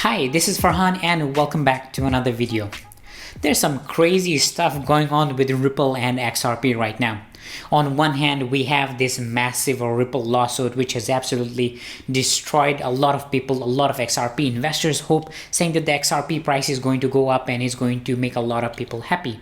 Hi, this is Farhan and welcome back to another video. There's some crazy stuff going on with Ripple and XRP right now. On one hand, we have this massive Ripple lawsuit which has absolutely destroyed a lot of people, a lot of XRP investors' hope, saying that the XRP price is going to go up and is going to make a lot of people happy.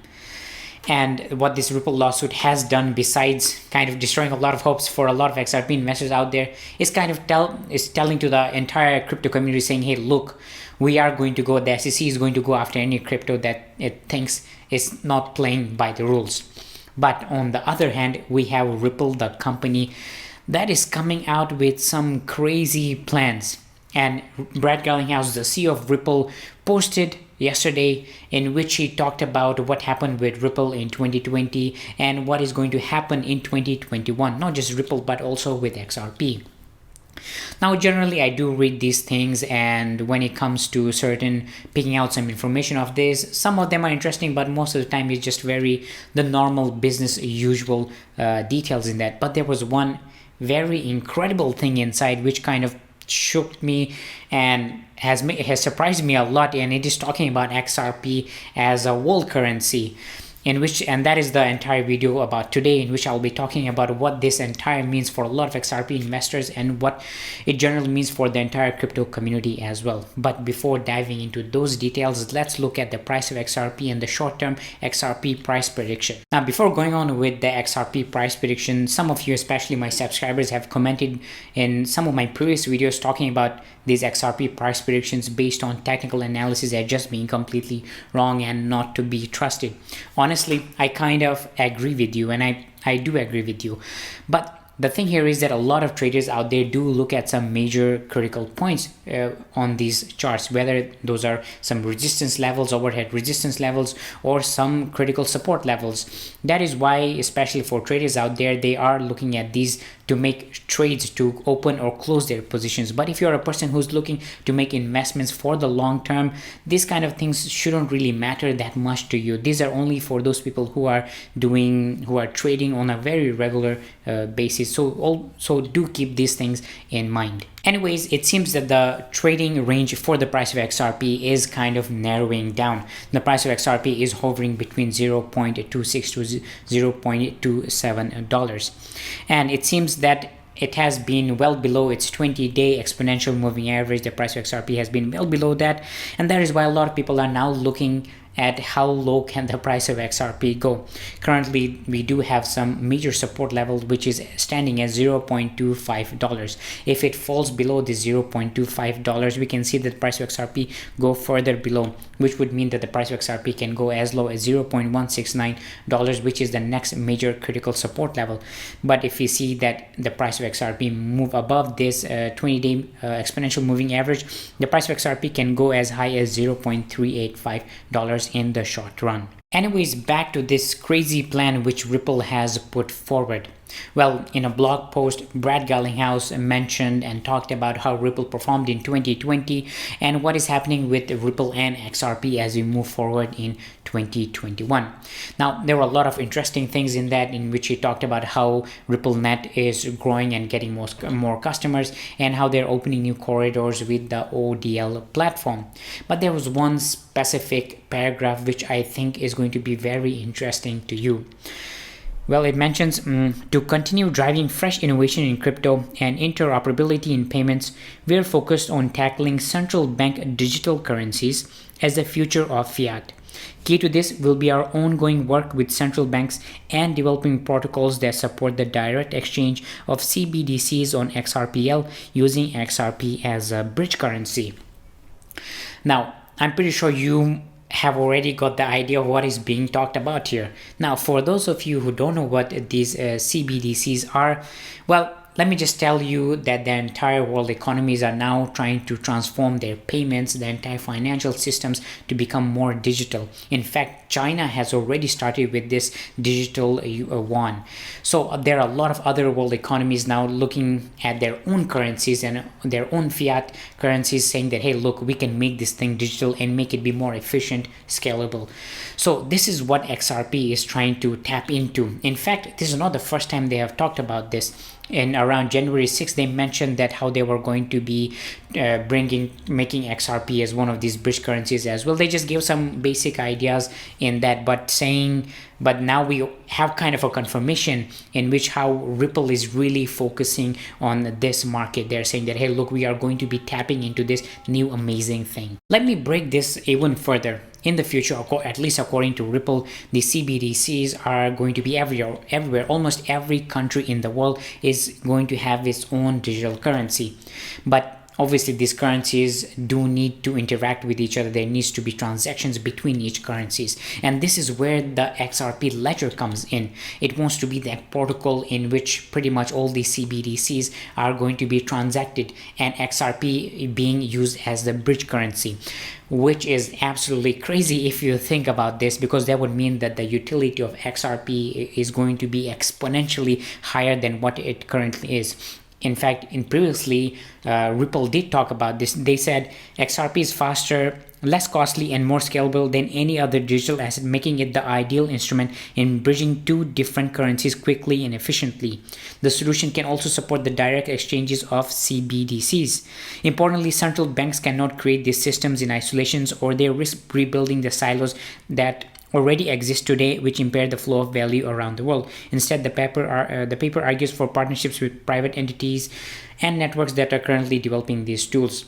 And what this Ripple lawsuit has done, besides kind of destroying a lot of hopes for a lot of XRP investors out there, is kind of telling to the entire crypto community, saying, hey, look, we are going to go, the SEC is going to go after any crypto that it thinks is not playing by the rules. But on the other hand, we have Ripple, the company, that is coming out with some crazy plans. And Brad Garlinghouse, the CEO of Ripple, posted yesterday in which he talked about what happened with Ripple in 2020 and what is going to happen in 2021, not just Ripple but also with XRP. Now, generally, I do read these things, and when it comes to picking out some information of this, some of them are interesting, but most of the time it's just the normal business usual details in that. But there was one very incredible thing inside which kind of shook me and has surprised me a lot, and it is talking about XRP as a world currency, and that is the entire video about today, in which I'll be talking about what this entire means for a lot of XRP investors and what it generally means for the entire crypto community as well. But before diving into those details, let's look at the price of XRP and the short-term XRP price prediction. Now, before going on with the XRP price prediction, some of you, especially my subscribers, have commented in some of my previous videos talking about these XRP price predictions based on technical analysis as just being completely wrong and not to be trusted. Honestly, I kind of agree with you, and I do agree with you. But the thing here is that a lot of traders out there do look at some major critical points on these charts, whether those are some resistance levels, overhead resistance levels, or some critical support levels. That is why, especially for traders out there, they are looking at these to make trades to open or close their positions. But if you're a person who's looking to make investments for the long term, these kind of things shouldn't really matter that much to you. These are only for those people who are trading on a very regular basis. So do keep these things in mind. Anyways, it seems that the trading range for the price of XRP is kind of narrowing down. The price of XRP is hovering between $0.26 to $0.27. And it seems that it has been well below its 20-day exponential moving average. The price of XRP has been well below that. And that is why a lot of people are now looking at how low can the price of XRP go. Currently, we do have some major support levels which is standing at $0.25. If it falls below the $0.25, we can see that the price of XRP go further below, which would mean that the price of XRP can go as low as $0.169, which is the next major critical support level. But if we see that the price of XRP move above this 20-day exponential moving average, the price of XRP can go as high as $0.385 in the short run. Anyways, back to this crazy plan which Ripple has put forward. Well, in a blog post, Brad Garlinghouse mentioned and talked about how Ripple performed in 2020 and what is happening with Ripple and XRP as we move forward in 2021. Now, there were a lot of interesting things in that, in which he talked about how RippleNet is growing and getting more customers, and how they're opening new corridors with the ODL platform. But there was one specific paragraph which I think is going to be very interesting to you. Well, it mentions to continue driving fresh innovation in crypto and interoperability in payments, we're focused on tackling central bank digital currencies as the future of fiat. Key to this will be our ongoing work with central banks and developing protocols that support the direct exchange of CBDCs on XRPL using XRP as a bridge currency. Now, I'm pretty sure you have already got the idea of what is being talked about here. Now, for those of you who don't know what these CBDCs are, well, let me just tell you that the entire world economies are now trying to transform their payments, the entire financial systems, to become more digital. In fact, China has already started with this digital yuan. So there are a lot of other world economies now looking at their own currencies and their own fiat currencies, saying that, hey, look, we can make this thing digital and make it be more efficient, scalable. So this is what XRP is trying to tap into. In fact, this is not the first time they have talked about this. In around January 6th, they mentioned that how they were going to be making XRP as one of these bridge currencies as well. They just gave some basic ideas in that, but now we have kind of a confirmation in which how Ripple is really focusing on this market. They're saying that, hey, look, we are going to be tapping into this new amazing thing. Let me break this even further. In the future, at least according to Ripple, the CBDCs are going to be everywhere. Almost every country in the world is going to have its own digital currency. But obviously, these currencies do need to interact with each other. There needs to be transactions between each currencies. And this is where the XRP Ledger comes in. It wants to be that protocol in which pretty much all these CBDCs are going to be transacted, and XRP being used as the bridge currency, which is absolutely crazy if you think about this, because that would mean that the utility of XRP is going to be exponentially higher than what it currently is. In fact, previously, Ripple did talk about this. They said XRP is faster, less costly, and more scalable than any other digital asset, making it the ideal instrument in bridging two different currencies quickly and efficiently. The solution can also support the direct exchanges of CBDCs. Importantly, central banks cannot create these systems in isolations, or they risk rebuilding the silos that already exist today, which impair the flow of value around the world. Instead, the paper argues for partnerships with private entities and networks that are currently developing these tools.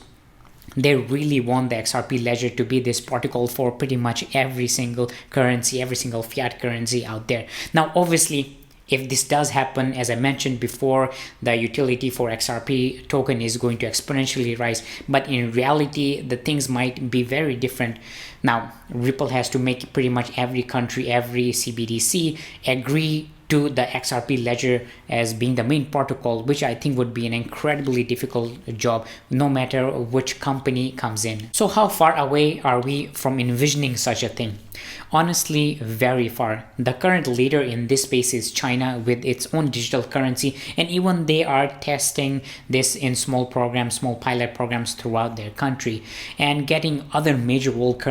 They really want the XRP Ledger to be this protocol for pretty much every single currency, every single fiat currency out there. Now, obviously, if this does happen, as I mentioned before, the utility for XRP token is going to exponentially rise. But in reality, the things might be very different. Now, Ripple has to make pretty much every country, every CBDC agree to the XRP Ledger as being the main protocol, which I think would be an incredibly difficult job no matter which company comes in. So how far away are we from envisioning such a thing? Honestly, very far. The current leader in this space is China with its own digital currency, and even they are testing this in small programs, small pilot programs throughout their country, and getting other major world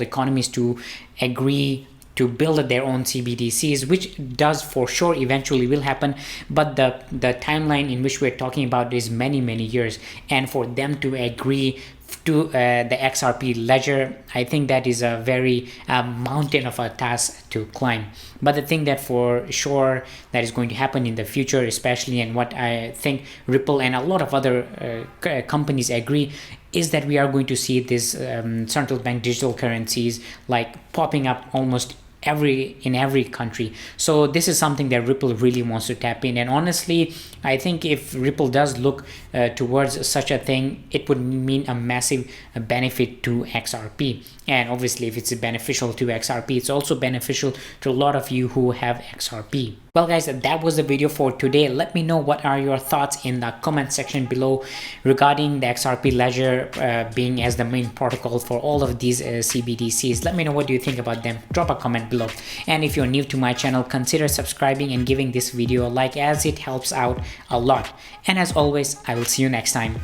economies to agree to build their own CBDCs, which does for sure eventually will happen, but the timeline in which we're talking about is many years, and for them to agree to the XRP Ledger, I think that is a very mountain of a task to climb. But the thing that for sure that is going to happen in the future, especially, and what I think Ripple and a lot of other companies agree, is that we are going to see these central bank digital currencies like popping up almost in every country. So this is something that Ripple really wants to tap in, and honestly, I think if Ripple does look towards such a thing, it would mean a massive benefit to XRP. And obviously, if it's beneficial to XRP, it's also beneficial to a lot of you who have XRP. Well guys, that was the video for today. Let me know what are your thoughts in the comment section below regarding the XRP Ledger being as the main protocol for all of these CBDCs. Let me know what do you think about them. Drop a comment below. And if you're new to my channel, consider subscribing and giving this video a like, as it helps out a lot. And as always, I will see you next time.